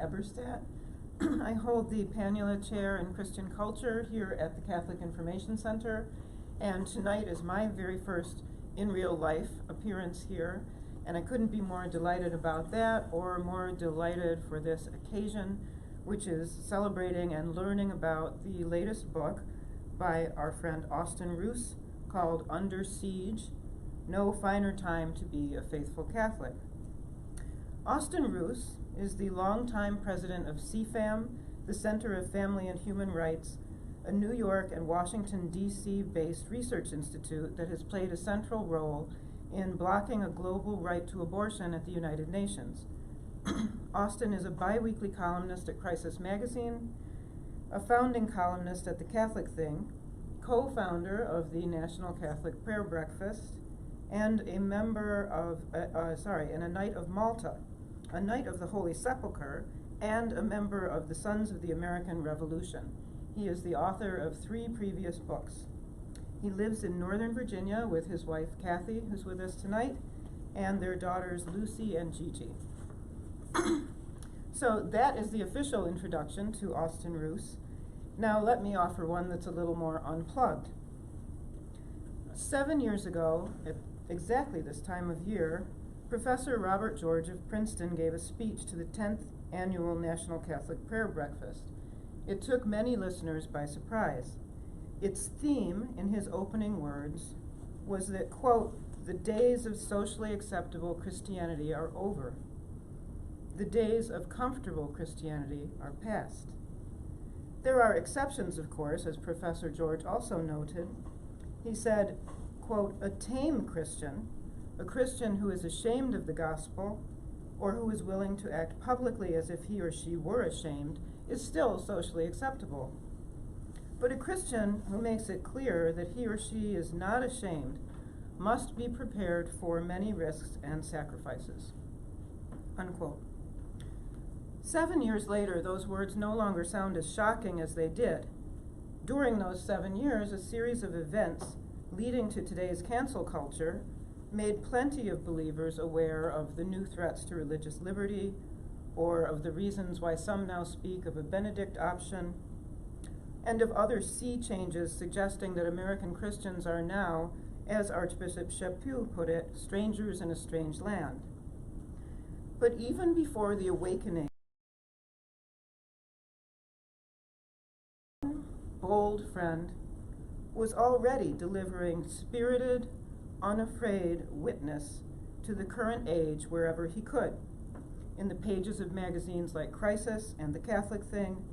Eberstadt. I hold the Panula Chair in Christian Culture here at the Catholic Information Center, and tonight is my very first in real life appearance here, and I couldn't be more delighted about that or more delighted for this occasion, which is celebrating and learning about the latest book by our friend Austin Ruse called Under Siege: No Finer Time to Be a Faithful Catholic. Austin Ruse is the longtime president of CFAM, the Center of Family and Human Rights, a New York and Washington, D.C. based research institute that has played a central role in blocking a global right to abortion at the United Nations. Austin is a bi-weekly columnist at Crisis Magazine, a founding columnist at the Catholic Thing, co-founder of the National Catholic Prayer Breakfast, and a member of, and a Knight of Malta, a Knight of the Holy Sepulchre, and a member of the Sons of the American Revolution. He is the author of 3 previous books. He lives in Northern Virginia with his wife Kathy, who's with us tonight, and their daughters Lucy and Gigi. So that is the official introduction to Austin Ruse. Now let me offer one that's a little more unplugged. 7 years ago, at exactly this time of year, Professor Robert George of Princeton gave a speech to the 10th annual National Catholic Prayer Breakfast. It took many listeners by surprise. Its theme, in his opening words, was that, quote, "The days of socially acceptable Christianity are over. The days of comfortable Christianity are past." There are exceptions, of course, as Professor George also noted. He said, quote, "A tame Christian, a Christian who is ashamed of the gospel, or who is willing to act publicly as if he or she were ashamed, is still socially acceptable. But a Christian who makes it clear that he or she is not ashamed must be prepared for many risks and sacrifices." Unquote. 7 years later, those words no longer sound as shocking as they did. During those 7 years, a series of events leading to today's cancel culture made plenty of believers aware of the new threats to religious liberty, or of the reasons why some now speak of a Benedict option, and of other sea changes suggesting that American Christians are now, as Archbishop Chaput put it, strangers in a strange land. But even before the awakening, bold friend was already delivering spirited, unafraid witness to the current age wherever he could, in the pages of magazines like Crisis and the Catholic Thing,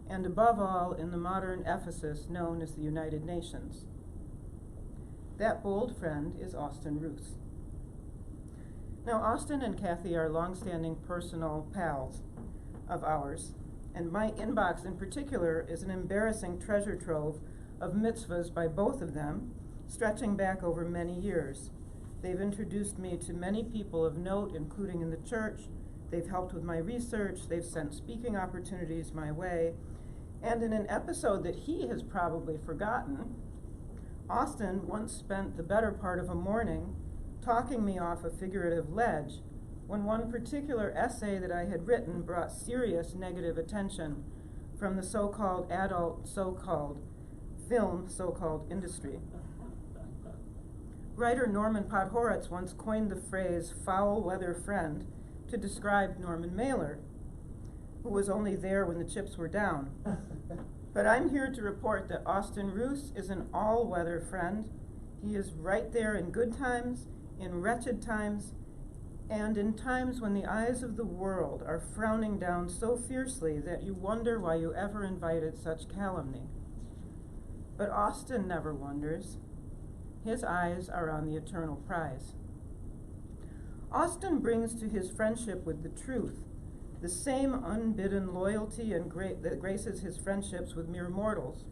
and above all in the modern Ephesus known as the United Nations. That bold friend is Austin Ruse. Now, Austin and Kathy are longstanding personal pals of ours, and my inbox in particular is an embarrassing treasure trove of mitzvahs by both of them, stretching back over many years. They've introduced me to many people of note, including in the church. They've helped with my research. They've sent speaking opportunities my way. And in an episode that he has probably forgotten, Austin once spent the better part of a morning talking me off a figurative ledge when one particular essay that I had written brought serious negative attention from the so-called adult, so-called film, so-called industry. Writer Norman Podhoretz once coined the phrase foul weather friend to describe Norman Mailer, who was only there when the chips were down. But I'm here to report that Austin Ruse is an all-weather friend. He is right there in good times, in wretched times, and in times when the eyes of the world are frowning down so fiercely that you wonder why you ever invited such calumny. But Austin never wonders. His eyes are on the eternal prize. Austin brings to his friendship with the truth the same unbidden loyalty and that graces his friendships with mere mortals.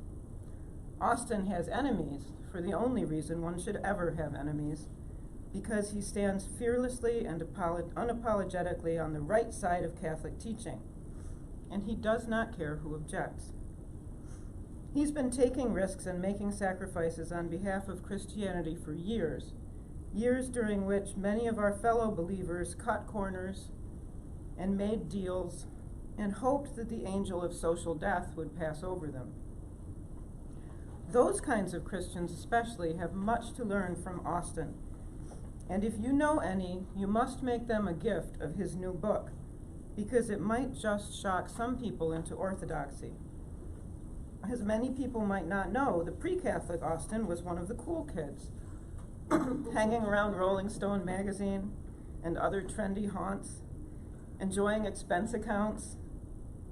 Austin has enemies for the only reason one should ever have enemies, because he stands fearlessly and unapologetically on the right side of Catholic teaching, and he does not care who objects. He's been taking risks and making sacrifices on behalf of Christianity for years, years during which many of our fellow believers cut corners and made deals and hoped that the angel of social death would pass over them. Those kinds of Christians especially have much to learn from Austin, and if you know any, you must make them a gift of his new book, because it might just shock some people into orthodoxy. As many people might not know, the pre-Catholic Austin was one of the cool kids, hanging around Rolling Stone magazine and other trendy haunts, enjoying expense accounts,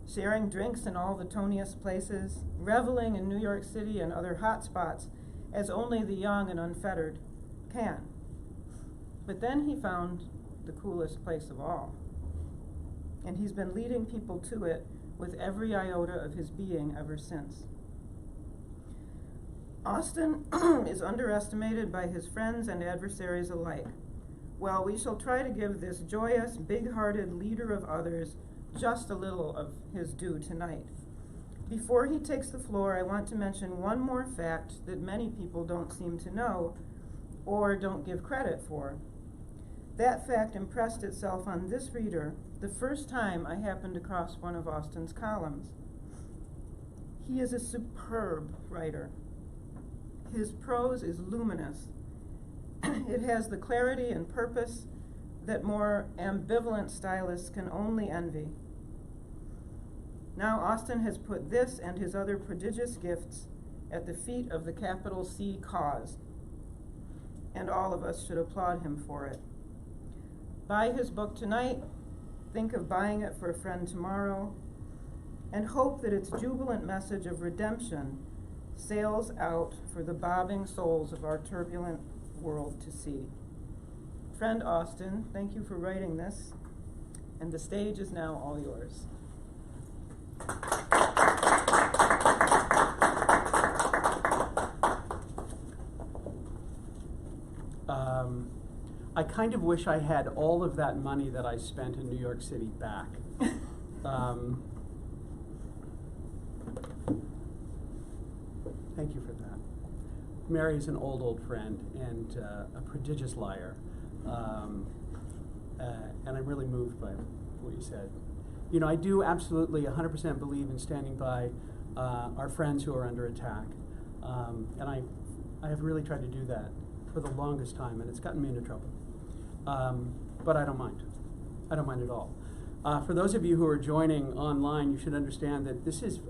sharing drinks in all the toniest places, reveling in New York City and other hot spots as only the young and unfettered can. But then he found the coolest place of all, and he's been leading people to it with every iota of his being ever since. Austin is underestimated by his friends and adversaries alike. Well, we shall try to give this joyous, big-hearted leader of others just a little of his due tonight. Before he takes the floor, I want to mention one more fact that many people don't seem to know or don't give credit for. That fact impressed itself on this reader the first time I happened across one of Austin's columns. He is a superb writer. His prose is luminous. It has the clarity and purpose that more ambivalent stylists can only envy. Now Austin has put this and his other prodigious gifts at the feet of the capital C cause, and all of us should applaud him for it. Buy his book tonight, think of buying it for a friend tomorrow, and hope that its jubilant message of redemption sails out for the bobbing souls of our turbulent world to see. Friend Austin, thank you for writing this, and the stage is now all yours. I kind of wish I had all of that money that I spent in New York City back. Thank you for that. Mary is an old friend and a prodigious liar. And I'm really moved by what you said. You know, I do absolutely 100% believe in standing by our friends who are under attack. And I have really tried to do that for the longest time, and it's gotten me into trouble. But I don't mind. I don't mind at all. For those of you who are joining online, you should understand that this is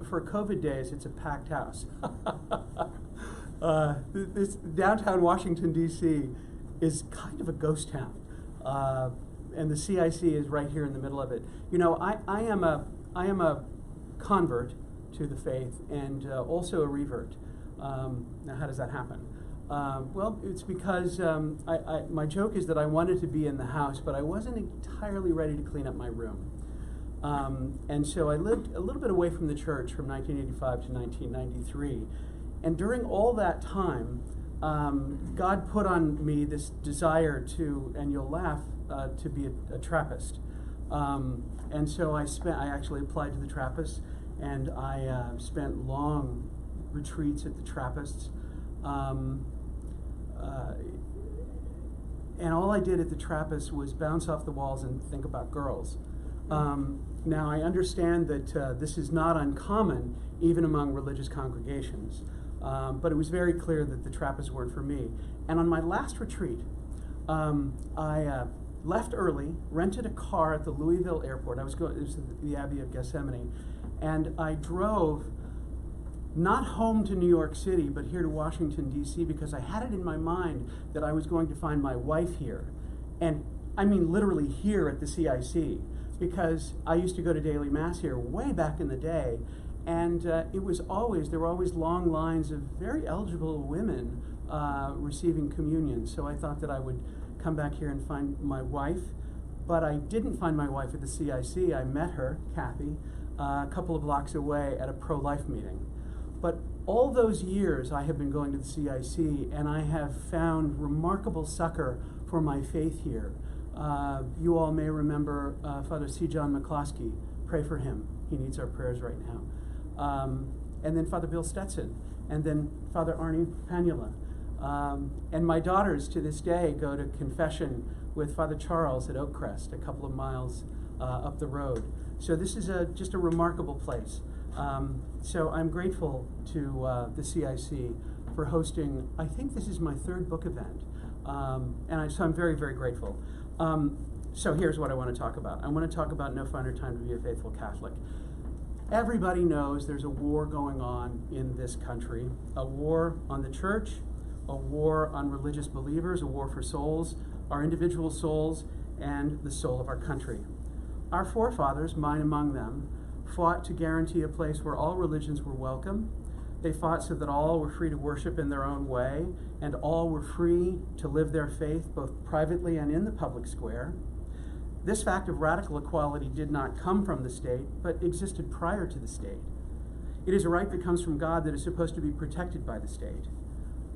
for COVID days, it's a packed house. This downtown Washington, D.C. is kind of a ghost town. And the CIC is right here in the middle of it. You know, I am a convert to the faith and also a revert. Now, how does that happen? Well, it's because my joke is that I wanted to be in the house, but I wasn't entirely ready to clean up my room. And so I lived a little bit away from the church from 1985 to 1993. And during all that time, God put on me this desire to, and you'll laugh, to be a Trappist. And so I actually applied to the Trappists, and I spent long retreats at the Trappists. And all I did at the Trappists was bounce off the walls and think about girls. Now, I understand that this is not uncommon even among religious congregations, but it was very clear that the Trappists weren't for me. And on my last retreat, I left early, rented a car at the Louisville airport. It was the Abbey of Gethsemane, and I drove not home to New York City, but here to Washington, D.C., because I had it in my mind that I was going to find my wife here. And I mean literally here at the CIC, because I used to go to daily mass here way back in the day, and there were always long lines of very eligible women receiving communion. So I thought that I would come back here and find my wife, but I didn't find my wife at the CIC. I met her, Kathy, a couple of blocks away at a pro-life meeting. But all those years I have been going to the CIC, and I have found remarkable succor for my faith here. You all may remember Father C. John McCloskey. Pray for him. He needs our prayers right now. And then Father Bill Stetson, and then Father Arnie Panula. And my daughters to this day go to confession with Father Charles at Oakcrest, a couple of miles up the road. So this is just a remarkable place. So I'm grateful to the CIC for hosting, I think this is my third book event. So I'm very, very grateful. So here's what I want to talk about. I want to talk about No Finer Time to Be a Faithful Catholic. Everybody knows there's a war going on in this country, a war on the church, a war on religious believers, a war for souls, our individual souls, and the soul of our country. Our forefathers, mine among them, fought to guarantee a place where all religions were welcome. They fought so that all were free to worship in their own way, and all were free to live their faith both privately and in the public square. This fact of radical equality did not come from the state, but existed prior to the state. It is a right that comes from God that is supposed to be protected by the state.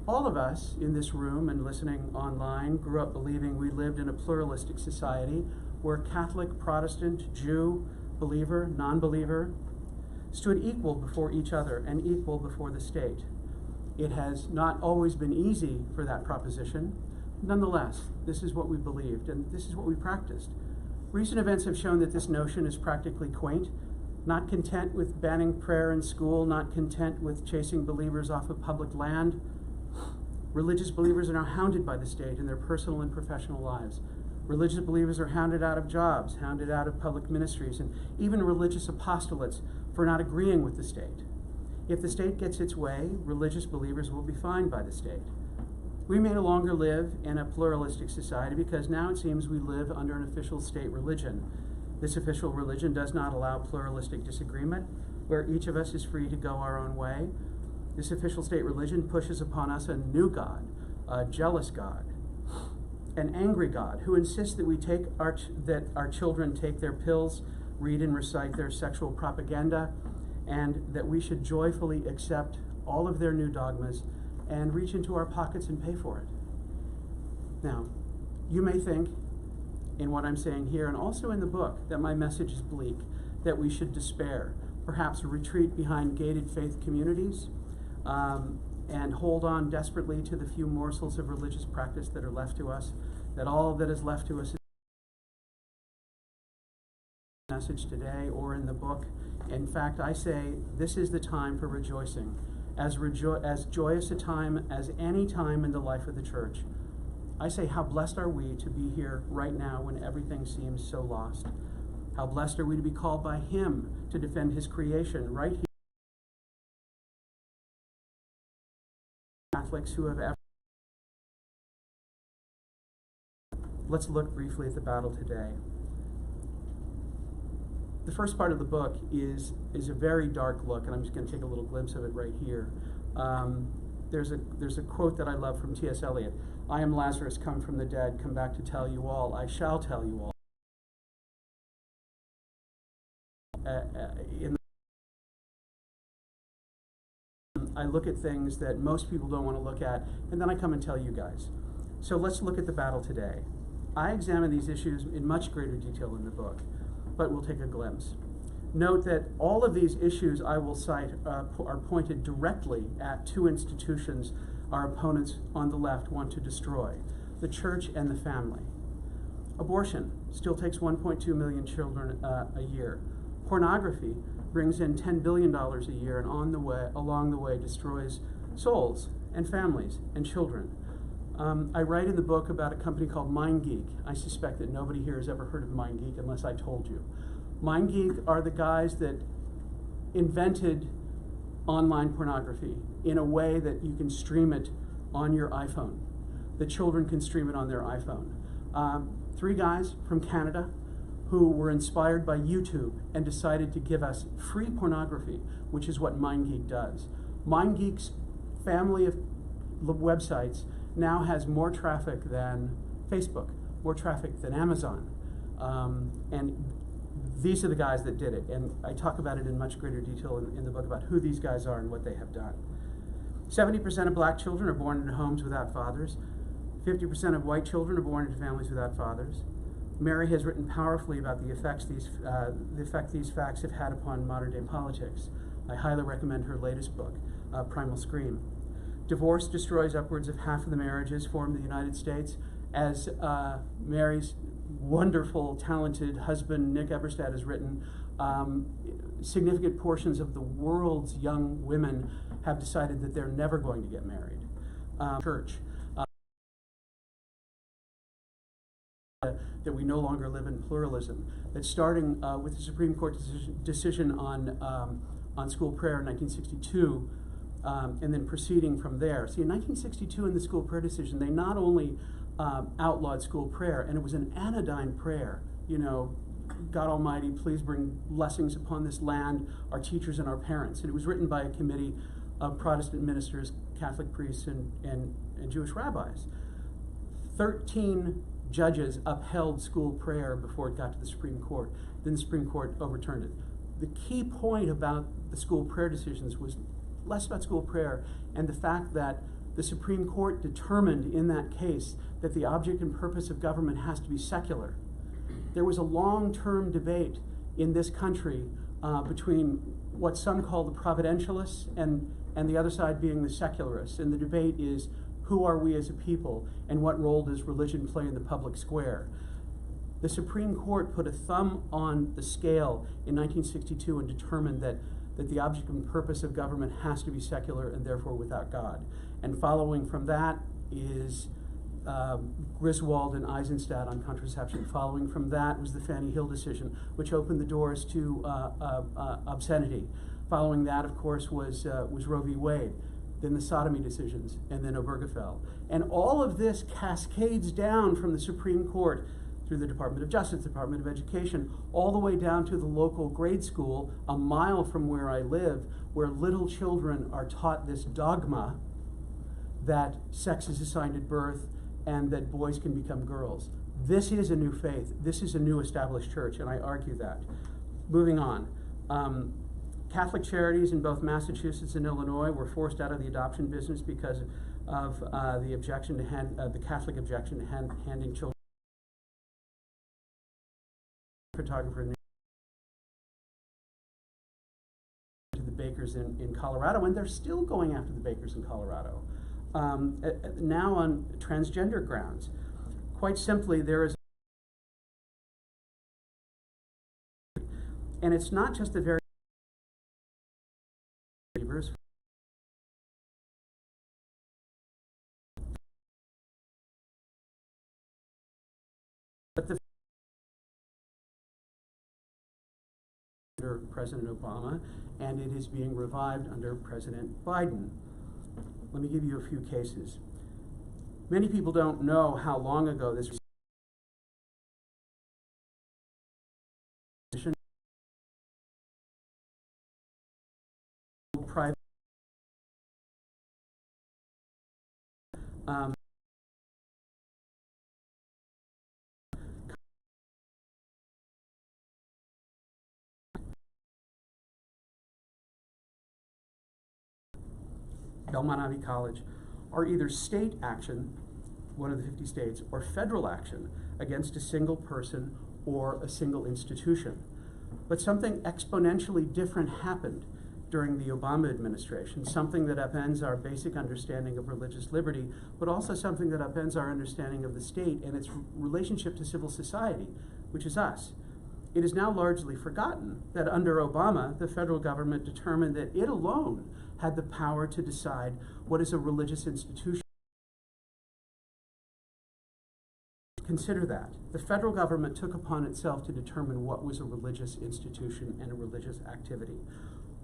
All of us in this room and listening online grew up believing we lived in a pluralistic society where Catholic, Protestant, Jew, believer, non-believer stood equal before each other and equal before the state. It has not always been easy for that proposition. Nonetheless, this is what we believed, and this is what we practiced. Recent events have shown that this notion is practically quaint. Not content with banning prayer in school, not content with chasing believers off of public land, religious believers are now hounded by the state in their personal and professional lives. Religious believers are hounded out of jobs, hounded out of public ministries, and even religious apostolates for not agreeing with the state. If the state gets its way, religious believers will be fined by the state. We may no longer live in a pluralistic society because now it seems we live under an official state religion. This official religion does not allow pluralistic disagreement, where each of us is free to go our own way. This official state religion pushes upon us a new God, a jealous God, an angry God who insists that that our children take their pills, read and recite their sexual propaganda, and that we should joyfully accept all of their new dogmas and reach into our pockets and pay for it. Now, you may think, in what I'm saying here and also in the book, that my message is bleak, that we should despair, perhaps retreat behind gated faith communities, and hold on desperately to the few morsels of religious practice that are left to us, that all that is left to us is message today or in the book. In fact, I say this is the time for rejoicing, as joyous a time as any time in the life of the church. I say, how blessed are we to be here right now when everything seems so lost? How blessed are we to be called by Him to defend His creation right here. Catholics who have ever. Let's look briefly at the battle today. The first part of the book is a very dark look, and I'm just going to take a little glimpse of it right here. There's a quote that I love from T.S. Eliot. I am Lazarus, come from the dead, come back to tell you all. I shall tell you all. I look at things that most people don't want to look at, and then I come and tell you guys. So let's look at the battle today. I examine these issues in much greater detail in the book, but we'll take a glimpse. Note that all of these issues I will cite are pointed directly at two institutions our opponents on the left want to destroy: the church and the family. Abortion still takes 1.2 million children a year. Pornography brings in $10 billion a year and along the way destroys souls and families and children. I write in the book about a company called MindGeek. I suspect that nobody here has ever heard of MindGeek unless I told you. MindGeek are the guys that invented online pornography in a way that you can stream it on your iPhone. The children can stream it on their iPhone. Three guys from Canada who were inspired by YouTube and decided to give us free pornography, which is what MindGeek does. MindGeek's family of websites now has more traffic than Facebook, more traffic than Amazon. And these are the guys that did it, and I talk about it in much greater detail in the book about who these guys are and what they have done. 70% of black children are born into homes without fathers. 50% of white children are born into families without fathers. Mary has written powerfully about the effect these facts have had upon modern-day politics. I highly recommend her latest book, Primal Scream. Divorce destroys upwards of half of the marriages formed in the United States. As Mary's wonderful, talented husband, Nick Eberstadt, has written, significant portions of the world's young women have decided that they're never going to get married. Church. That we no longer live in pluralism. That starting with the Supreme Court decision on school prayer in 1962, and then proceeding from there. See, in 1962 in the school prayer decision, they not only outlawed school prayer, and it was an anodyne prayer, you know, God Almighty, please bring blessings upon this land, our teachers and our parents. And it was written by a committee of Protestant ministers, Catholic priests, and Jewish rabbis. 13 judges upheld school prayer before it got to the Supreme Court. Then the Supreme Court overturned it. The key point about the school prayer decisions was less about school prayer and the fact that the Supreme Court determined in that case that the object and purpose of government has to be secular. There was a long-term debate in this country between what some call the providentialists and the other side being the secularists. And the debate is, who are we as a people, and what role does religion play in the public square? The Supreme Court put a thumb on the scale in 1962 and determined that the object and purpose of government has to be secular and therefore without God. And following from that is Griswold and Eisenstadt on contraception. Following from that was the Fannie Hill decision, which opened the doors to obscenity. Following that, of course, was Roe v. Wade, then the sodomy decisions, and then Obergefell. And all of this cascades down from the Supreme Court through the Department of Justice, Department of Education, all the way down to the local grade school a mile from where I live, where little children are taught this dogma that sex is assigned at birth and that boys can become girls. This is a new faith. This is a new established church, and I argue that. Moving on. Catholic charities in both Massachusetts and Illinois were forced out of the adoption business because of the objection to the Catholic objection to handing children. Photographer to the bakers in Colorado, and they're still going after the bakers in Colorado. Now on transgender grounds. Quite simply, there is, and it's not just the very believers, but the under President Obama, and it is being revived under President Biden. Let me give you a few cases. Many people don't know how long ago this private Belmont Ivy College are either state action, one of the 50 states, or federal action against a single person or a single institution. But something exponentially different happened during the Obama administration, something that upends our basic understanding of religious liberty, but also something that upends our understanding of the state and its relationship to civil society, which is us. It is now largely forgotten that under Obama, the federal government determined that it alone had the power to decide what is a religious institution. Consider that. The federal government took upon itself to determine what was a religious institution and a religious activity.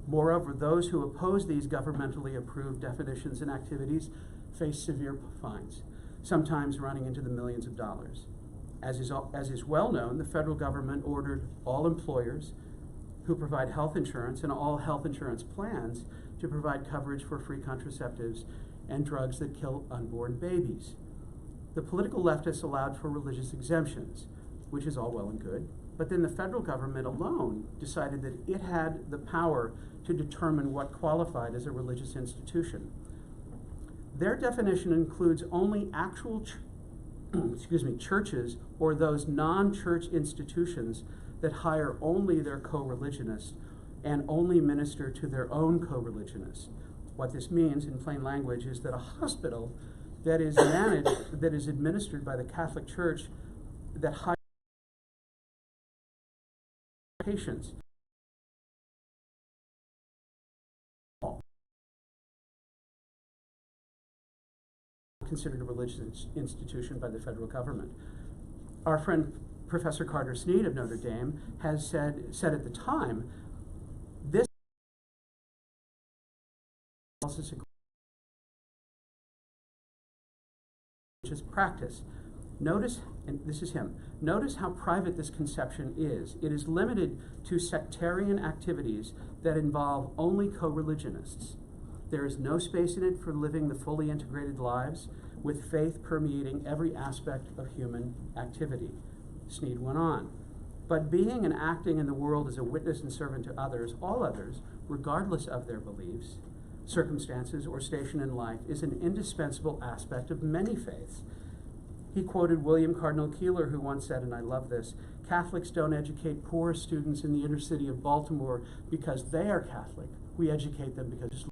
Moreover, those who oppose these governmentally approved definitions and activities face severe fines, sometimes running into the millions of dollars. As is well known, the federal government ordered all employers who provide health insurance and all health insurance plans to provide coverage for free contraceptives and drugs that kill unborn babies. The political leftists allowed for religious exemptions, which is all well and good. But then the federal government alone decided that it had the power to determine what qualified as a religious institution. Their definition includes only actual churches or those non-church institutions that hire only their co-religionists and only minister to their own co-religionists. What this means in plain language is that a hospital that is managed, that is administered by the Catholic Church, that hires patients considered a religious institution by the federal government. Our friend Professor Carter Snead of Notre Dame has said at the time, this religious practice. Notice, and this is him, notice how private this conception is. It is limited to sectarian activities that involve only co-religionists. There is no space in it for living the fully integrated lives with faith permeating every aspect of human activity. Snead went on. But being and acting in the world as a witness and servant to others, all others, regardless of their beliefs, circumstances, or station in life, is an indispensable aspect of many faiths. He quoted William Cardinal Keeler, who once said, and I love this, Catholics don't educate poor students in the inner city of Baltimore because they are Catholic. We educate them because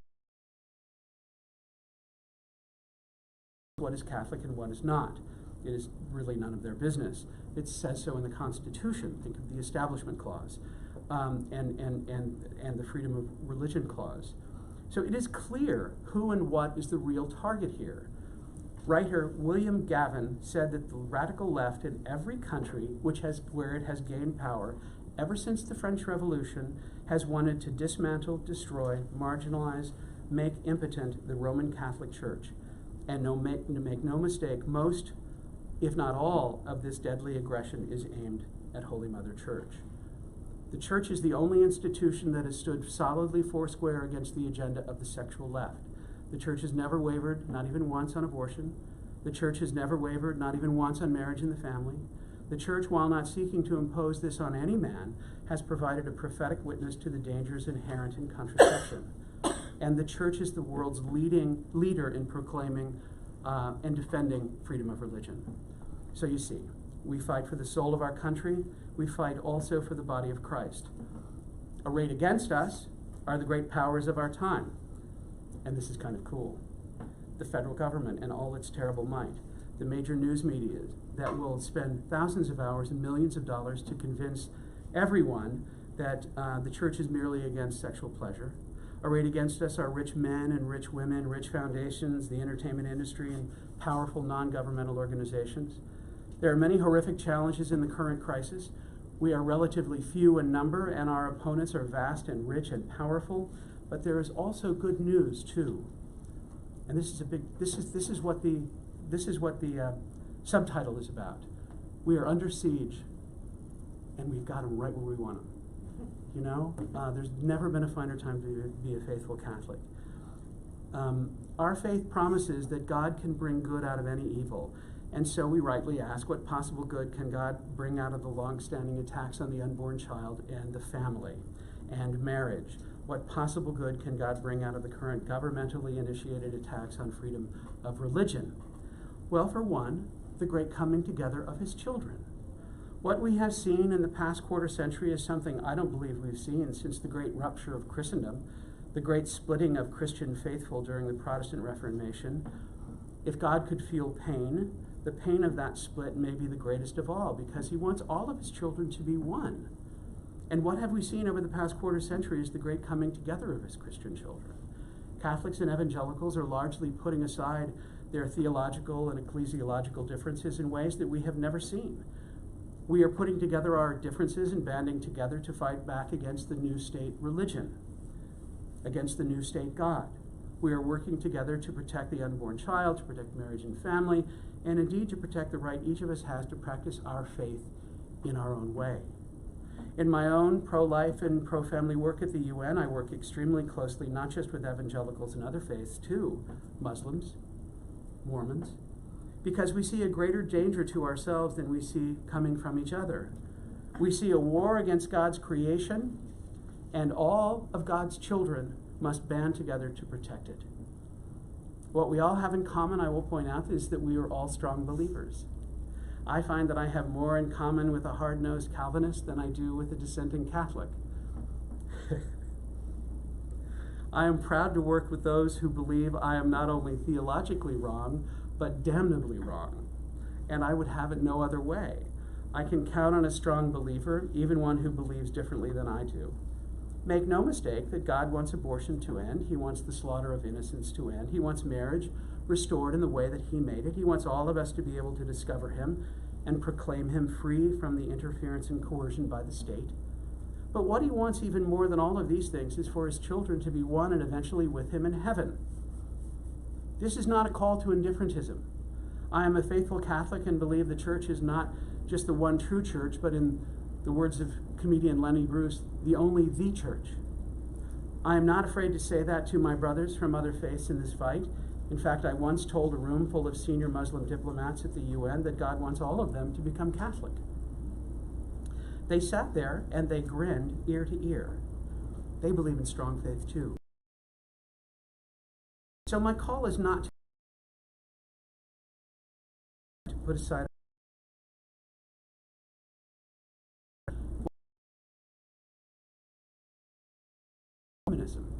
what is Catholic and what is not. It is really none of their business. It says so in the Constitution. Think of the Establishment Clause and the Freedom of Religion Clause. So it is clear who and what is the real target here. Writer William Gavin said that the radical left in every country where it has gained power ever since the French Revolution has wanted to dismantle, destroy, marginalize, make impotent the Roman Catholic Church. And make no mistake, most, if not all, of this deadly aggression is aimed at Holy Mother Church. The Church is the only institution that has stood solidly foursquare against the agenda of the sexual left. The Church has never wavered, not even once, on abortion. The Church has never wavered, not even once, on marriage and the family. The Church, while not seeking to impose this on any man, has provided a prophetic witness to the dangers inherent in contraception. And the Church is the world's leader in proclaiming and defending freedom of religion. So you see, we fight for the soul of our country. We fight also for the body of Christ. Arrayed against us are the great powers of our time. And this is kind of cool. The federal government and all its terrible might. The major news media that will spend thousands of hours and millions of dollars to convince everyone that the Church is merely against sexual pleasure. Arrayed against us are rich men and rich women, rich foundations, the entertainment industry, and powerful non-governmental organizations. There are many horrific challenges in the current crisis. We are relatively few in number, and our opponents are vast and rich and powerful. But there is also good news too, and this is what the subtitle is about. We are under siege, and we've got them right where we want them. You know, there's never been a finer time to be a faithful Catholic. Our faith promises that God can bring good out of any evil. And so we rightly ask, what possible good can God bring out of the long-standing attacks on the unborn child and the family and marriage? What possible good can God bring out of the current governmentally initiated attacks on freedom of religion? Well, for one, the great coming together of his children. What we have seen in the past quarter century is something I don't believe we've seen since the great rupture of Christendom, the great splitting of Christian faithful during the Protestant Reformation. If God could feel pain, the pain of that split may be the greatest of all, because he wants all of his children to be one. And what have we seen over the past quarter century is the great coming together of his Christian children. Catholics and evangelicals are largely putting aside their theological and ecclesiological differences in ways that we have never seen. We are putting together our differences and banding together to fight back against the new state religion, against the new state God. We are working together to protect the unborn child, to protect marriage and family, and indeed to protect the right each of us has to practice our faith in our own way. In my own pro-life and pro-family work at the UN, I work extremely closely, not just with evangelicals and other faiths, too, Muslims, Mormons, because we see a greater danger to ourselves than we see coming from each other. We see a war against God's creation, and all of God's children must band together to protect it. What we all have in common, I will point out, is that we are all strong believers. I find that I have more in common with a hard-nosed Calvinist than I do with a dissenting Catholic. I am proud to work with those who believe I am not only theologically wrong, but damnably wrong, and I would have it no other way. I can count on a strong believer, even one who believes differently than I do. Make no mistake that God wants abortion to end. He wants the slaughter of innocents to end. He wants marriage restored in the way that He made it. He wants all of us to be able to discover Him and proclaim Him free from the interference and coercion by the state. But what He wants even more than all of these things is for His children to be one and eventually with Him in heaven. This is not a call to indifferentism. I am a faithful Catholic and believe the church is not just the one true church, but in the words of comedian Ruse, the church. I am not afraid to say that to my brothers from other faiths in this fight. In fact, I once told a room full of senior Muslim diplomats at the UN that God wants all of them to become Catholic. They sat there and they grinned ear to ear. They believe in strong faith too. So my call is not to put aside communism.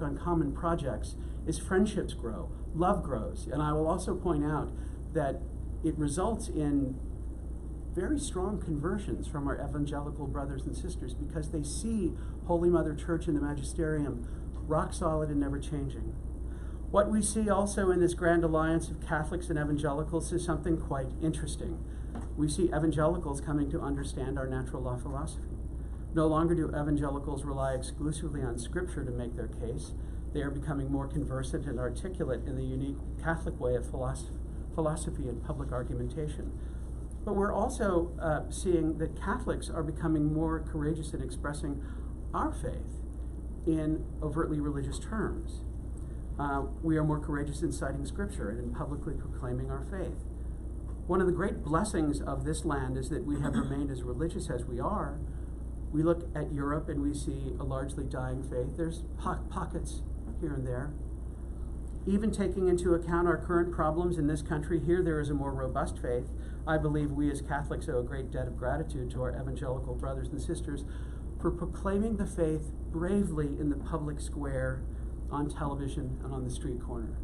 On common projects is friendships grow, love grows, and I will also point out that it results in very strong conversions from our evangelical brothers and sisters because they see Holy Mother Church and the Magisterium rock solid and never changing. What we see also in this grand alliance of Catholics and evangelicals is something quite interesting. We see evangelicals coming to understand our natural law philosophy. No longer do evangelicals rely exclusively on Scripture to make their case. They are becoming more conversant and articulate in the unique Catholic way of philosophy and public argumentation. But we're also seeing that Catholics are becoming more courageous in expressing our faith in overtly religious terms. We are more courageous in citing Scripture and in publicly proclaiming our faith. One of the great blessings of this land is that we have remained as religious as we are. We look at Europe and we see a largely dying faith. There's pockets here and there. Even taking into account our current problems in this country, here there is a more robust faith. I believe we as Catholics owe a great debt of gratitude to our evangelical brothers and sisters for proclaiming the faith bravely in the public square, on television, and on the street corner.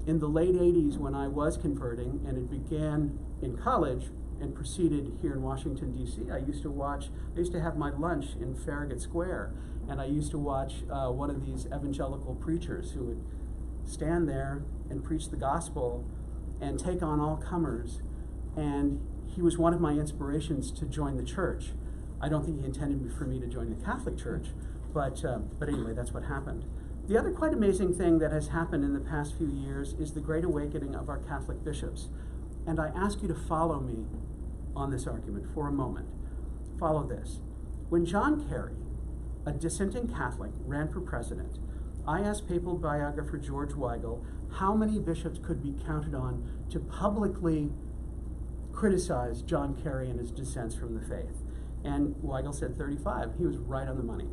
In the late 80s, when I was converting, and it began in college and proceeded here in Washington, D.C., I used to have my lunch in Farragut Square, and I used to watch one of these evangelical preachers who would stand there and preach the gospel and take on all comers. And he was one of my inspirations to join the church. I don't think he intended for me to join the Catholic Church, but anyway, that's what happened. The other quite amazing thing that has happened in the past few years is the great awakening of our Catholic bishops. And I ask you to follow me on this argument for a moment. Follow this. When John Kerry, a dissenting Catholic, ran for president, I asked papal biographer George Weigel how many bishops could be counted on to publicly criticize John Kerry and his dissents from the faith. And Weigel said 35. He was right on the money.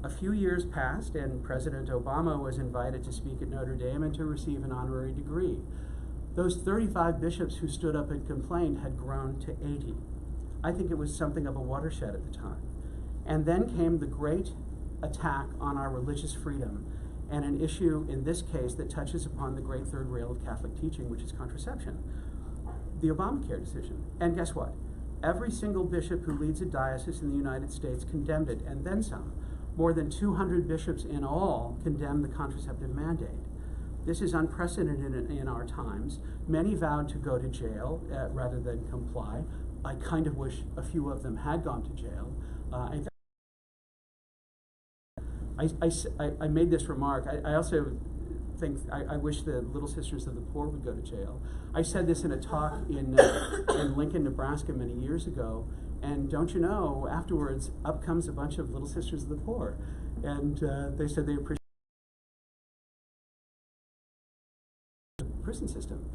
A few years passed, and President Obama was invited to speak at Notre Dame and to receive an honorary degree. Those 35 bishops who stood up and complained had grown to 80. I think it was something of a watershed at the time. And then came the great attack on our religious freedom, and an issue in this case that touches upon the great third rail of Catholic teaching, which is contraception, the Obamacare decision. And guess what? Every single bishop who leads a diocese in the United States condemned it, and then some. More than 200 bishops in all condemned the contraceptive mandate. This is unprecedented in our times. Many vowed to go to jail rather than comply. I kind of wish a few of them had gone to jail. I made this remark. I also think I wish the Little Sisters of the Poor would go to jail. I said this in a talk in Lincoln, Nebraska many years ago, and don't you know, afterwards, up comes a bunch of Little Sisters of the Poor, and they said they appreciate the prison system.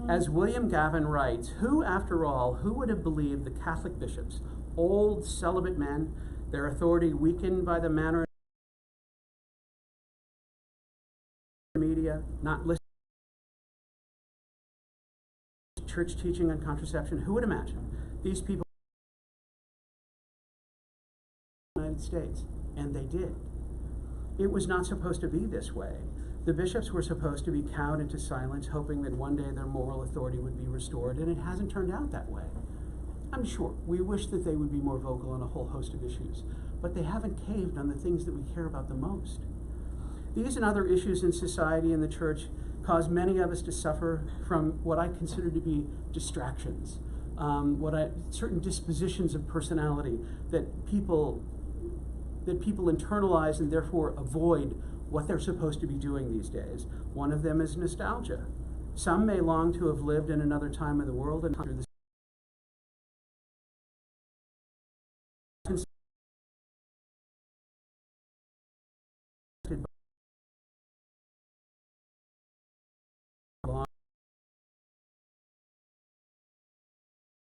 As William Gavin writes, who, after all, who would have believed the Catholic bishops, old celibate men, their authority weakened by the manner of the media, not listening to church teaching on contraception, who would imagine these people in the United States? And they did. It was not supposed to be this way. The bishops were supposed to be cowed into silence, hoping that one day their moral authority would be restored, and it hasn't turned out that way. I'm sure we wish that they would be more vocal on a whole host of issues, but they haven't caved on the things that we care about the most. These and other issues in society and the church cause many of us to suffer from what I consider to be distractions, certain dispositions of personality that people internalize and therefore avoid what they're supposed to be doing these days. One of them is nostalgia. Some may long to have lived in another time of the world and through the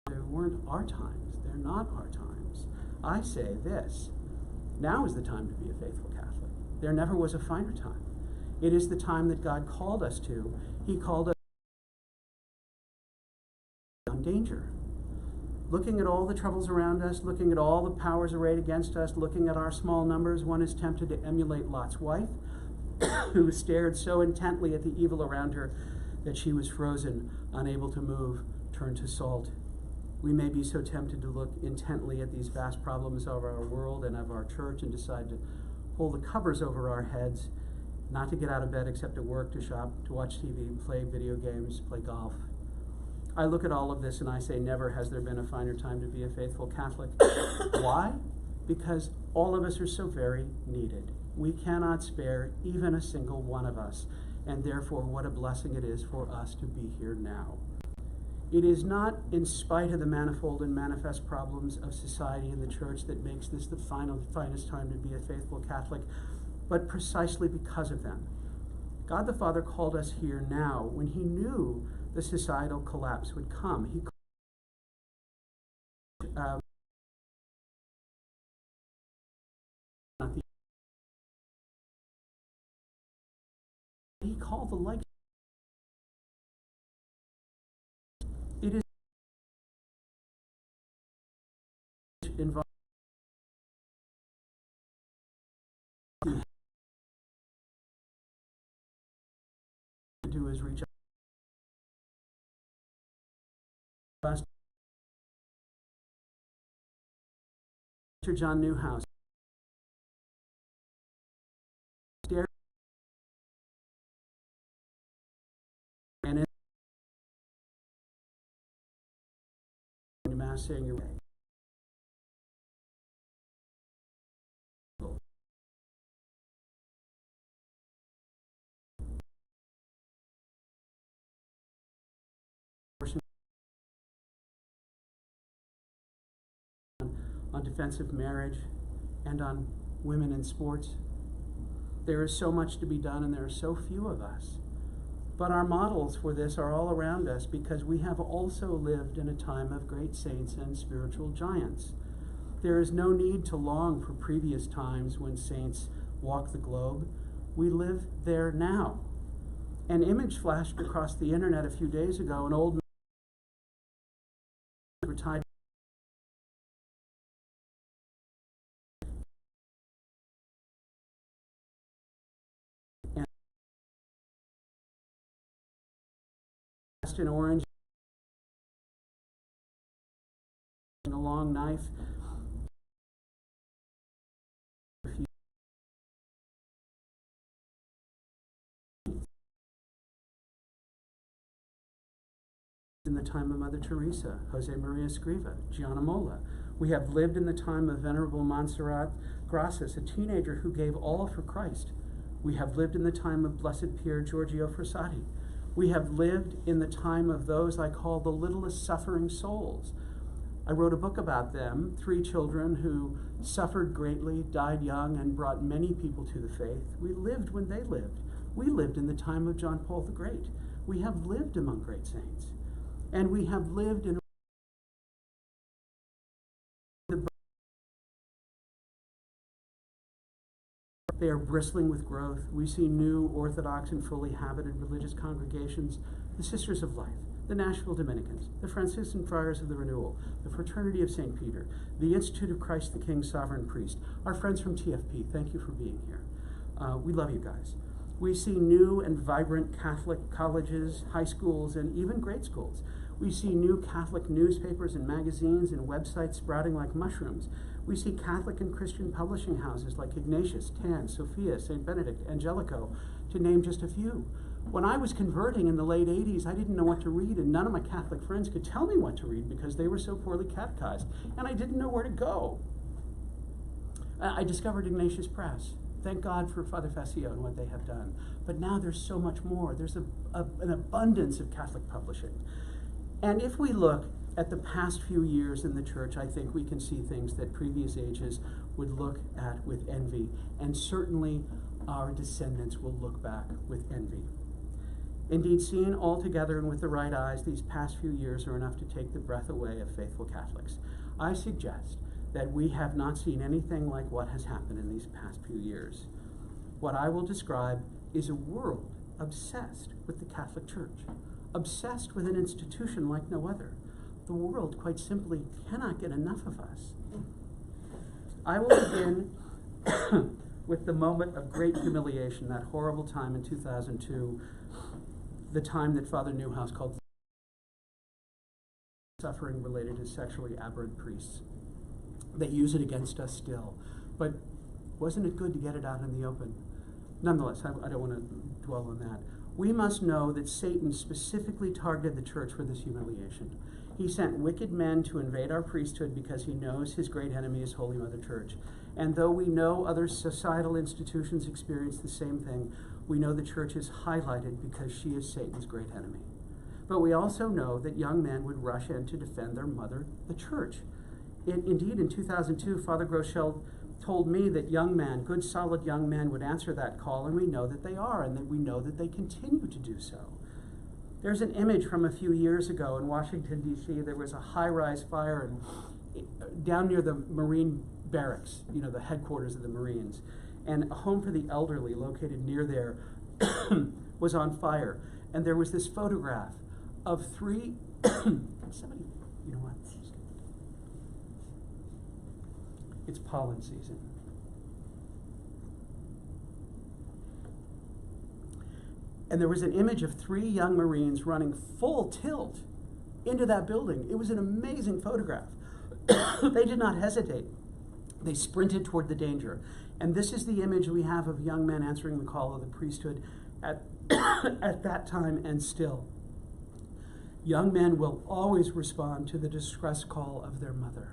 They weren't our times. They're not our times. I say this. Now is the time to be a faithful Catholic. There never was a finer time. It is the time that God called us to. He called us on danger. Looking at all the troubles around us, looking at all the powers arrayed against us, looking at our small numbers, one is tempted to emulate Lot's wife, who stared so intently at the evil around her that she was frozen, unable to move, turned to salt. We may be so tempted to look intently at these vast problems of our world and of our church and decide to pull the covers over our heads, not to get out of bed except to work, to shop, to watch TV, play video games, play golf. I look at all of this and I say, never has there been a finer time to be a faithful Catholic. Why? Because all of us are so very needed. We cannot spare even a single one of us, and therefore what a blessing it is for us to be here now. It is not in spite of the manifold and manifest problems of society and the church that makes this the finest time to be a faithful Catholic, but precisely because of them. God the Father called us here now when he knew the societal collapse would come. He called the like. It is involved to do is reach out. Pastor John Newhouse and in Mass saying your way. On defensive marriage and on women in sports. There is so much to be done and there are so few of us. But our models for this are all around us because we have also lived in a time of great saints and spiritual giants. There is no need to long for previous times when saints walked the globe. We live there now. An image flashed across the internet a few days ago. An old man retired in orange, a long knife. In the time of Mother Teresa, Jose Maria Escriva, Gianna Molla. We have lived in the time of Venerable Montserrat Gracias, a teenager who gave all for Christ. We have lived in the time of Blessed Pier Giorgio Frassati. We have lived in the time of those I call the littlest suffering souls. I wrote a book about them, 3 children who suffered greatly, died young, and brought many people to the faith. We lived when they lived. We lived in the time of John Paul the Great. We have lived among great saints. And we have lived in they are bristling with growth. We see new Orthodox and fully habited religious congregations, the Sisters of Life, the Nashville Dominicans, the Franciscan Friars of the Renewal, the Fraternity of St. Peter, the Institute of Christ the King Sovereign Priest, our friends from TFP, thank you for being here. We love you guys. We see new and vibrant Catholic colleges, high schools, and even grade schools. We see new Catholic newspapers and magazines and websites sprouting like mushrooms. We see Catholic and Christian publishing houses like Ignatius, Tan, Sophia, St. Benedict, Angelico, to name just a few. When I was converting in the late 80s, I didn't know what to read, and none of my Catholic friends could tell me what to read because they were so poorly catechized, and I didn't know where to go. I discovered Ignatius Press. Thank God for Father Facio and what they have done. But now there's so much more. There's an abundance of Catholic publishing. And if we look at the past few years in the church, I think we can see things that previous ages would look at with envy, and certainly our descendants will look back with envy. Indeed, seen all together and with the right eyes, these past few years are enough to take the breath away of faithful Catholics. I suggest that we have not seen anything like what has happened in these past few years. What I will describe is a world obsessed with the Catholic Church, obsessed with an institution like no other. The world, quite simply, cannot get enough of us. I will begin with the moment of great humiliation, that horrible time in 2002, the time that Father Newhouse called suffering related to sexually aberrant priests. They use it against us still. But wasn't it good to get it out in the open? Nonetheless, I don't want to dwell on that. We must know that Satan specifically targeted the church for this humiliation. He sent wicked men to invade our priesthood because he knows his great enemy is Holy Mother Church. And though we know other societal institutions experience the same thing, we know the church is highlighted because she is Satan's great enemy. But we also know that young men would rush in to defend their mother, the church. Indeed, in 2002, Father Groeschel told me that young men, good solid young men, would answer that call, and we know that they are, and that we know that they continue to do so. There's an image from a few years ago in Washington, D.C. There was a high-rise fire down near the Marine barracks, the headquarters of the Marines, and a home for the elderly located near there was on fire. And there was this photograph of three, somebody, you know what? It's pollen season. And there was an image of three young Marines running full tilt into that building. It was an amazing photograph. They did not hesitate. They sprinted toward the danger. And this is the image we have of young men answering the call of the priesthood at that time and still. Young men will always respond to the distress call of their mother.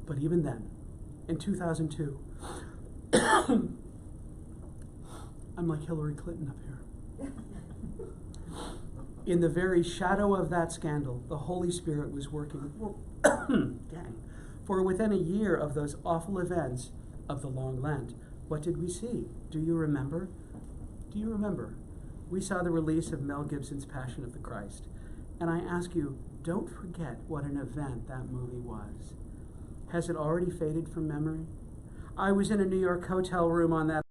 But even then, in 2002, I'm like Hillary Clinton up here. In the very shadow of that scandal, the Holy Spirit was working. For within a year of those awful events of the Long Lent, what did we see? Do you remember? Do you remember? We saw the release of Mel Gibson's Passion of the Christ. And I ask you, don't forget what an event that movie was. Has it already faded from memory? I was in a New York hotel room on that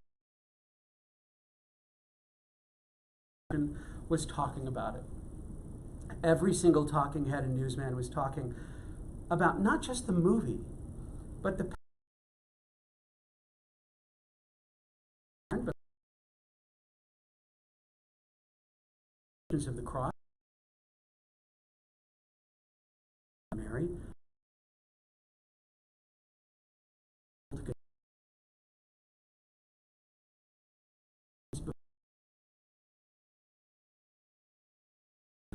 was talking about it. Every single talking head and newsman was talking about not just the movie, but the of the cross, Mary,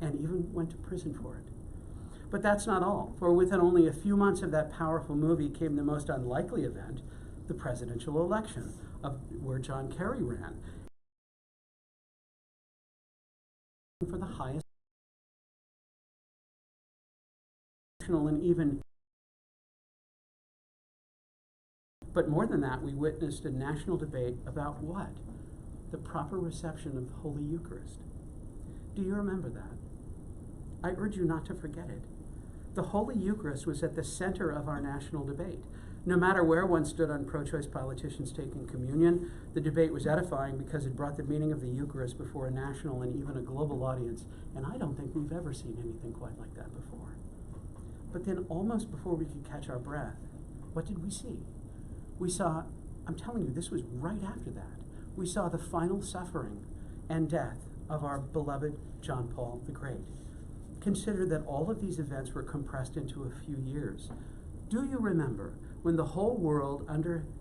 and even went to prison for it. But that's not all, for within only a few months of that powerful movie came the most unlikely event, the presidential election, where John Kerry ran for the highest and even. But more than that, we witnessed a national debate about what? the proper reception of the Holy Eucharist. Do you remember that? I urge you not to forget it. The Holy Eucharist was at the center of our national debate. No matter where one stood on pro-choice politicians taking communion, the debate was edifying because it brought the meaning of the Eucharist before a national and even a global audience, and I don't think we've ever seen anything quite like that before. But then almost before we could catch our breath, what did we see? We saw, I'm telling you, this was right after that, we saw the final suffering and death of our beloved John Paul the Great. Consider that all of these events were compressed into a few years. Do you remember when the whole world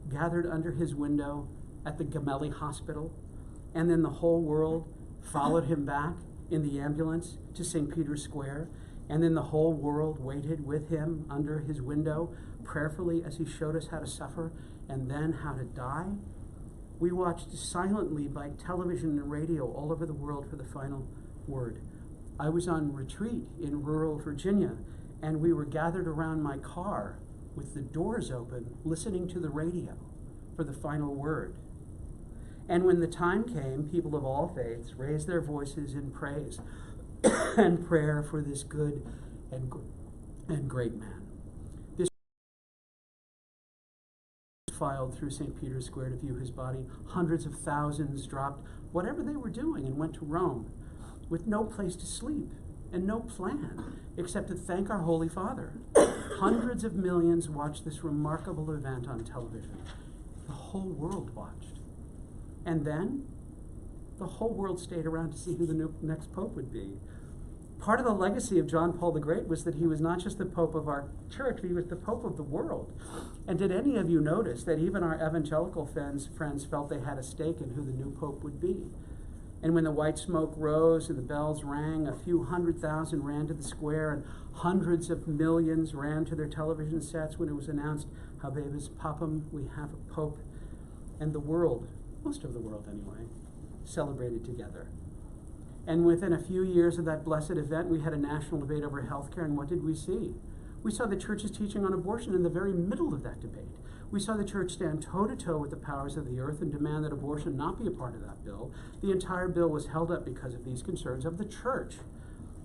gathered under his window at the Gemelli Hospital, and then the whole world followed him back in the ambulance to St. Peter's Square, and then the whole world waited with him under his window prayerfully as he showed us how to suffer and then how to die? We watched silently by television and radio all over the world for the final word. I was on retreat in rural Virginia, and we were gathered around my car with the doors open, listening to the radio for the final word. And when the time came, people of all faiths raised their voices in praise and prayer for this good and great man. This filed through St. Peter's Square to view his body. Hundreds of thousands dropped whatever they were doing and went to Rome with no place to sleep and no plan except to thank our Holy Father. Hundreds of millions watched this remarkable event on television. The whole world watched. And then the whole world stayed around to see who the next pope would be. Part of the legacy of John Paul the Great was that he was not just the pope of our church, but he was the pope of the world. And did any of you notice that even our evangelical friends felt they had a stake in who the new pope would be? And when the white smoke rose and the bells rang, a few 100,000 ran to the square, and hundreds of millions ran to their television sets when it was announced, Habemus Papam, we have a pope. And the world, most of the world anyway, celebrated together. And within a few years of that blessed event, we had a national debate over healthcare, and what did we see? We saw the church's teaching on abortion in the very middle of that debate. We saw the church stand toe-to-toe with the powers of the earth and demand that abortion not be a part of that bill. The entire bill was held up because of these concerns of the church.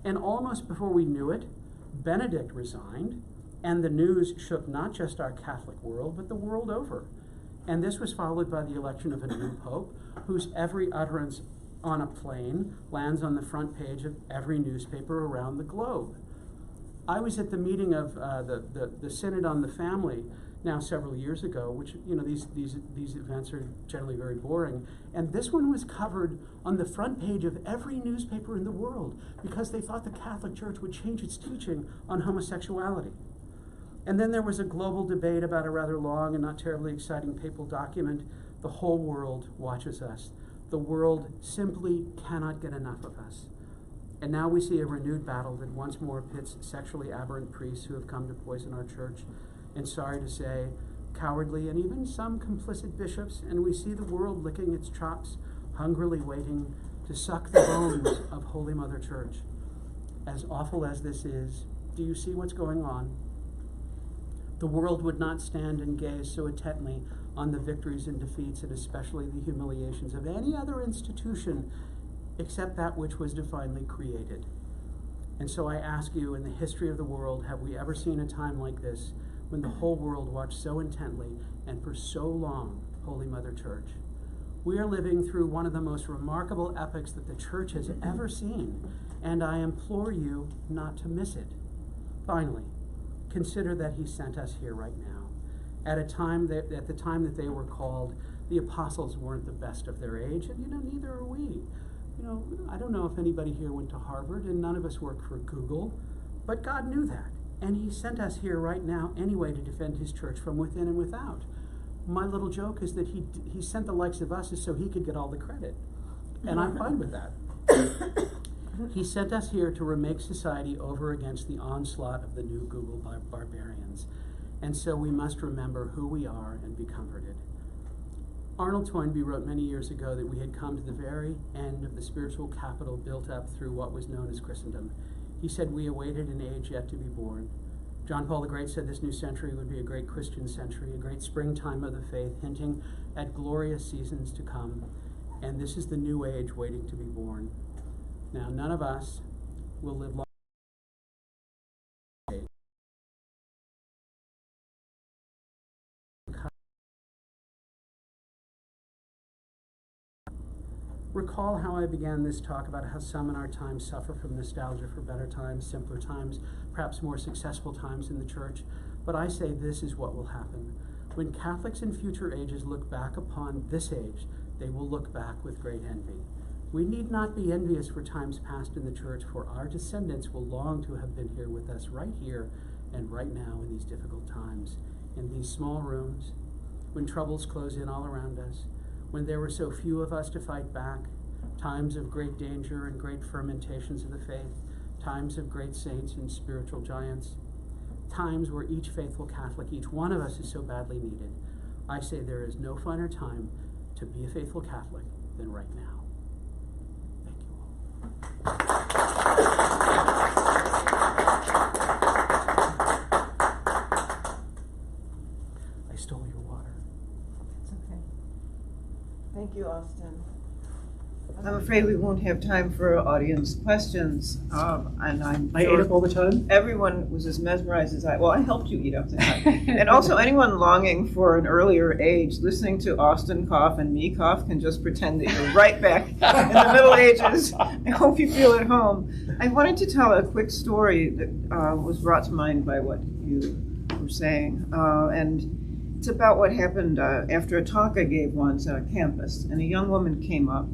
And almost before we knew it, Benedict resigned, and the news shook not just our Catholic world, but the world over. And this was followed by the election of a new pope, whose every utterance on a plane lands on the front page of every newspaper around the globe. I was at the meeting of the Synod on the Family now several years ago, which, you know, these events are generally very boring, and this one was covered on the front page of every newspaper in the world because they thought the Catholic Church would change its teaching on homosexuality. And then there was a global debate about a rather long and not terribly exciting papal document. The whole world watches us. The world simply cannot get enough of us. And now we see a renewed battle that once more pits sexually aberrant priests who have come to poison our church, and sorry to say, cowardly and even some complicit bishops, and we see the world licking its chops, hungrily waiting to suck the bones of Holy Mother Church. As awful as this is, do you see what's going on? The world would not stand and gaze so intently on the victories and defeats, and especially the humiliations of any other institution except that which was divinely created. And so I ask you, in the history of the world, have we ever seen a time like this when the whole world watched so intently and for so long Holy Mother Church? We are living through one of the most remarkable epochs that the Church has ever seen, and I implore you not to miss it. Finally, consider that he sent us here right now. At the time that they were called, the apostles weren't the best of their age, and neither are we. I don't know if anybody here went to Harvard, and none of us work for Google, but God knew that, and he sent us here right now anyway to defend his church from within and without. My little joke is that he sent the likes of us so he could get all the credit, and I'm fine with that. He sent us here to remake society over against the onslaught of the new Google barbarians, and so we must remember who we are and be comforted. Arnold Toynbee wrote many years ago that we had come to the very end of the spiritual capital built up through what was known as Christendom. He said we awaited an age yet to be born. John Paul the Great said this new century would be a great Christian century, a great springtime of the faith, hinting at glorious seasons to come. and this is the new age waiting to be born. Now, none of us will live long. Recall how I began this talk about how some in our time suffer from nostalgia for better times, simpler times, perhaps more successful times in the church. But I say this is what will happen. When Catholics in future ages look back upon this age, they will look back with great envy. We need not be envious for times past in the church, for our descendants will long to have been here with us right here and right now in these difficult times, in these small rooms, when troubles close in all around us, when there were so few of us to fight back, times of great danger and great fermentations of the faith, times of great saints and spiritual giants, times where each faithful Catholic, each one of us is so badly needed. I say there is no finer time to be a faithful Catholic than right now. Thank you all. I stole your water. It's okay. Thank you, Austin. I'm afraid we won't have time for audience questions, and I ate up all the time? Everyone was as mesmerized as I. Well, I helped you eat up the time. And also anyone longing for an earlier age, listening to Austin cough and me cough can just pretend that you're right back in the Middle Ages. I hope you feel at home. I wanted to tell a quick story that was brought to mind by what you were saying. And it's about what happened after a talk I gave once at a campus. And a young woman came up.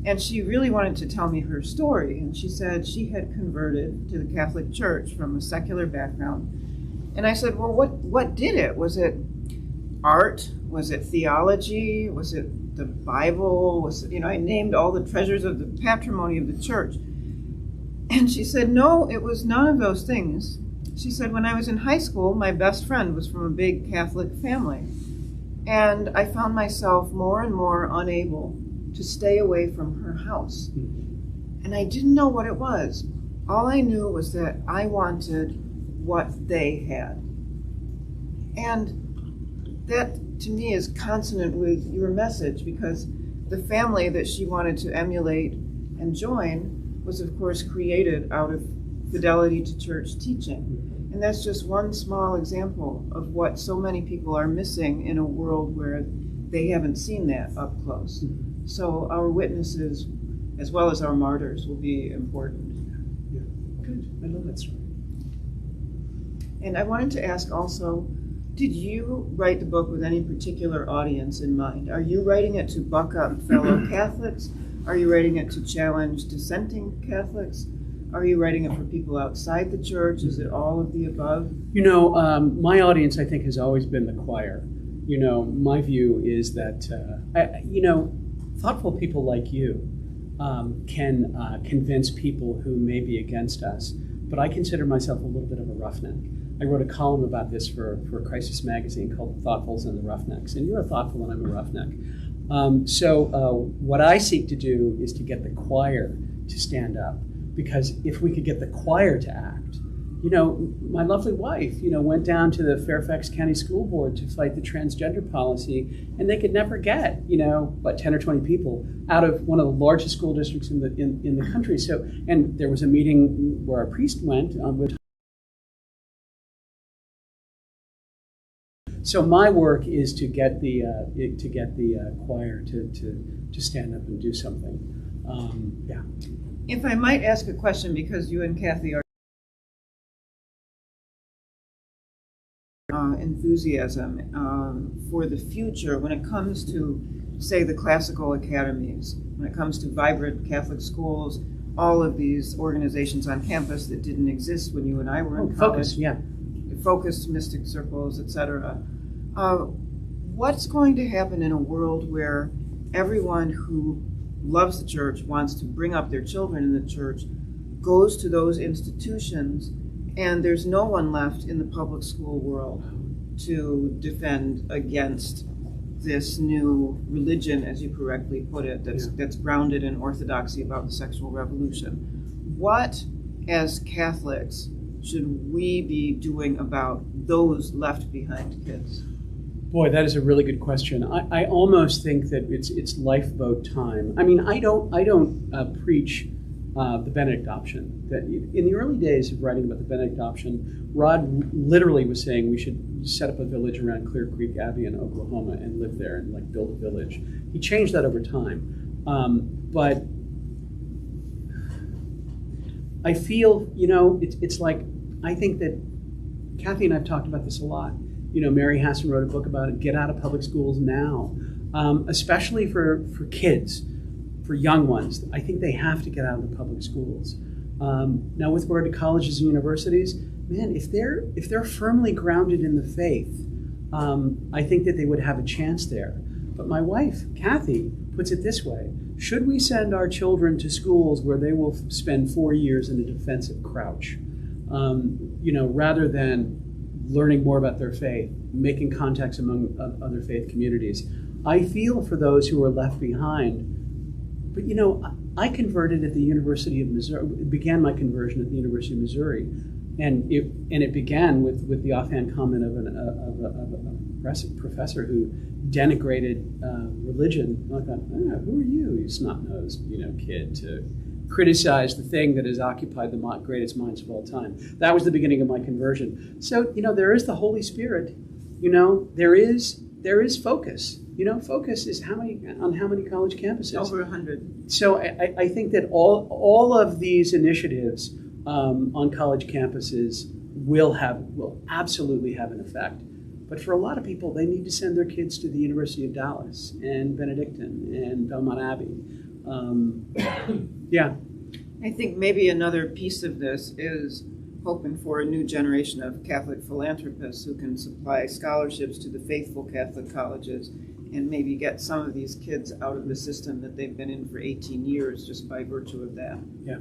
And she really wanted to tell me her story. And she said she had converted to the Catholic Church from a secular background. And I said, well, what did it? Was it art? Was it theology? Was it the Bible? Was it, I named all the treasures of the patrimony of the church. And she said, no, it was none of those things. She said, when I was in high school, my best friend was from a big Catholic family. And I found myself more and more unable to stay away from her house. And I didn't know what it was. All I knew was that I wanted what they had. And that, to me, is consonant with your message, because the family that she wanted to emulate and join was, of course, created out of fidelity to church teaching. And that's just one small example of what so many people are missing in a world where they haven't seen that up close. So our witnesses, as well as our martyrs, will be important. Yeah. Good. I love that story. And I wanted to ask also, did you write the book with any particular audience in mind? Are you writing it to buck up fellow Catholics? Are you writing it to challenge dissenting Catholics? Are you writing it for people outside the church? Is it all of the above? My audience, I think, has always been the choir. My view is that, thoughtful people like you can convince people who may be against us, but I consider myself a little bit of a roughneck. I wrote a column about this for Crisis Magazine called The Thoughtfuls and the Roughnecks, and you're a thoughtful and I'm a roughneck. So what I seek to do is to get the choir to stand up, because if we could get the choir to act, my lovely wife, went down to the Fairfax County School Board to fight the transgender policy, and they could never get, 10 or 20 people out of one of the largest school districts in the country. So, and there was a meeting where a priest went with. So my work is to get the choir to stand up and do something. Yeah. If I might ask a question, because you and Kathy are enthusiasm for the future when it comes to, say, the classical academies, when it comes to vibrant Catholic schools, all of these organizations on campus that didn't exist when you and I were in college. Focus, yeah. Focused mystic circles, etc. What's going to happen in a world where everyone who loves the church, wants to bring up their children in the church, goes to those institutions, and there's no one left in the public school world to defend against this new religion, as you correctly put it, that's grounded in orthodoxy about the sexual revolution? What, as Catholics, should we be doing about those left behind kids? Boy, that is a really good question. I almost think that it's lifeboat time. I mean, I don't preach the Benedict option. That in the early days of writing about the Benedict option, Rod literally was saying we should set up a village around Clear Creek Abbey in Oklahoma and live there and like build a village. He changed that over time, but I feel it's like I think that Kathy and I've talked about this a lot. Mary Hassan wrote a book about it, get out of public schools now, especially for kids, for young ones. I think they have to get out of the public schools. Now with regard to colleges and universities, man, if they're firmly grounded in the faith, I think that they would have a chance there. But my wife, Kathy, puts it this way: should we send our children to schools where they will spend 4 years in a defensive crouch, rather than learning more about their faith, making contacts among other faith communities? I feel for those who are left behind. But I converted at the University of Missouri. Began my conversion at the University of Missouri, and it began with the offhand comment of a professor who denigrated religion. And I thought, who are you, you snot-nosed kid, to criticize the thing that has occupied the greatest minds of all time? That was the beginning of my conversion. So there is the Holy Spirit. There is focus. Focus is how many college campuses? Over 100. So I think that all of these initiatives on college campuses will absolutely have an effect. But for a lot of people, they need to send their kids to the University of Dallas and Benedictine and Belmont Abbey. Yeah. I think maybe another piece of this is hoping for a new generation of Catholic philanthropists who can supply scholarships to the faithful Catholic colleges and maybe get some of these kids out of the system that they've been in for 18 years just by virtue of that. Yeah.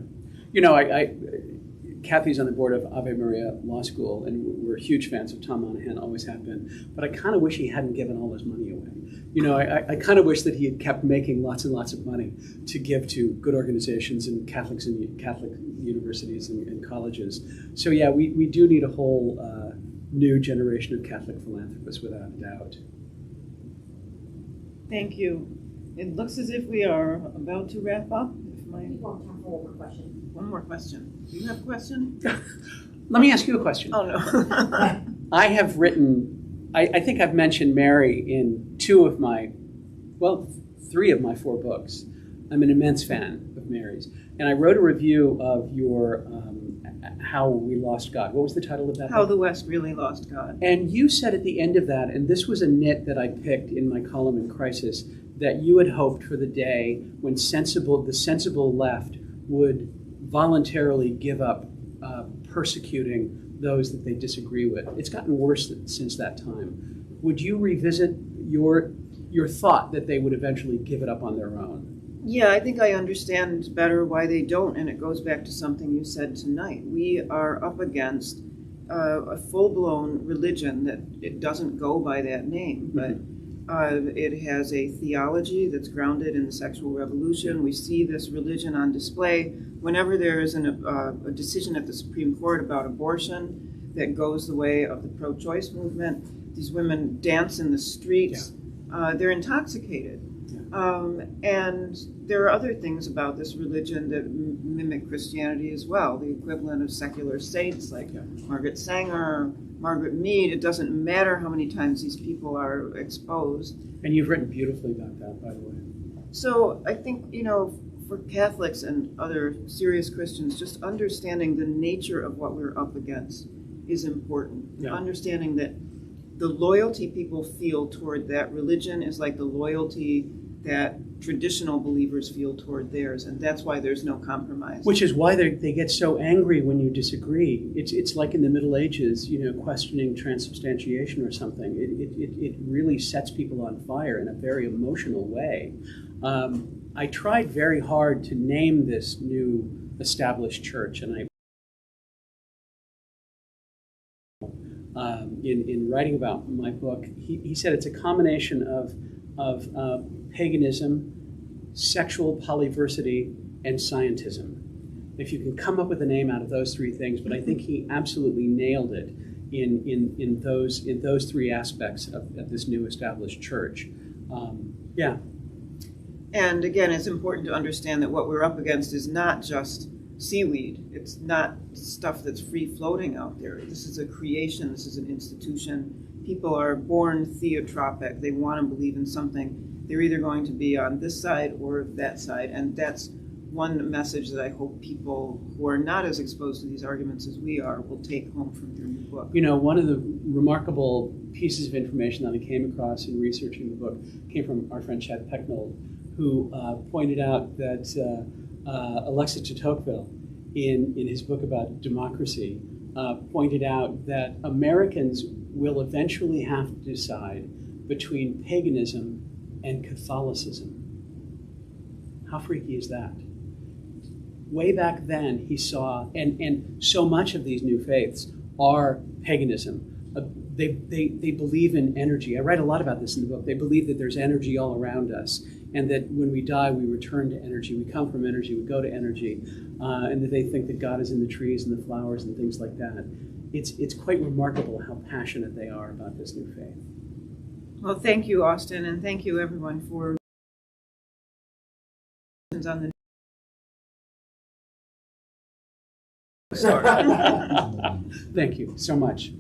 Kathy's on the board of Ave Maria Law School, and we're huge fans of Tom Monahan, always have been. But I kind of wish he hadn't given all his money away. I kind of wish that he had kept making lots and lots of money to give to good organizations and Catholics and Catholic universities and colleges. So yeah, we do need a whole new generation of Catholic philanthropists, without a doubt. Thank you. It looks as if we are about to wrap up. One more question. One more question. Do you have a question? Let me ask you a question. Oh, no. I have written, I think I've mentioned Mary in 3 of my 4 books. I'm an immense fan of Mary's. And I wrote a review of your How We Lost God. What was the title of that? How the West Really Lost God. And you said at the end of that, and this was a nit that I picked in my column in Crisis, that you had hoped for the day when the sensible left would voluntarily give up persecuting those that they disagree with. It's gotten worse since that time. Would you revisit your thought that they would eventually give it up on their own? Yeah, I think I understand better why they don't, and it goes back to something you said tonight. We are up against a full-blown religion that it doesn't go by that name, but it has a theology that's grounded in the sexual revolution. We see this religion on display whenever there is a decision at the Supreme Court about abortion that goes the way of the pro-choice movement. These women dance in the streets. Yeah. They're intoxicated. Yeah. And there are other things about this religion that mimic Christianity as well, the equivalent of secular saints like Margaret Sanger, Margaret Mead. It doesn't matter how many times these people are exposed. And you've written beautifully about that, by the way. So I think, for Catholics and other serious Christians, just understanding the nature of what we're up against is important. Yeah. Understanding that the loyalty people feel toward that religion is like the loyalty that traditional believers feel toward theirs, and that's why there's no compromise. Which is why they get so angry when you disagree. It's like in the Middle Ages, questioning transubstantiation or something. It really sets people on fire in a very emotional way. I tried very hard to name this new established church, and in writing about my book, he said it's a combination of paganism, sexual polyversity, and scientism. If you can come up with a name out of those 3 things, but I think he absolutely nailed it. in those three aspects of this new established church. Yeah. And again, it's important to understand that what we're up against is not just seaweed. It's not stuff that's free floating out there. This is a creation. This is an institution. People are born theotropic. They want to believe in something. They're either going to be on this side or that side. And that's one message that I hope people who are not as exposed to these arguments as we are will take home from your new book. You know, one of the remarkable pieces of information that I came across in researching the book came from our friend Chad Pecknold, who pointed out that Alexis de Tocqueville, in his book about democracy, pointed out that Americans will eventually have to decide between paganism and Catholicism. How freaky is that? Way back then, he saw, and so much of these new faiths are paganism. They believe in energy. I write a lot about this in the book. They believe that there's energy all around us, and that when we die, we return to energy. We come from energy, we go to energy, and that they think that God is in the trees and the flowers and things like that. It's quite remarkable how passionate they are about this new faith. Well, thank you, Austin, and thank you, everyone, for on the Thank you so much.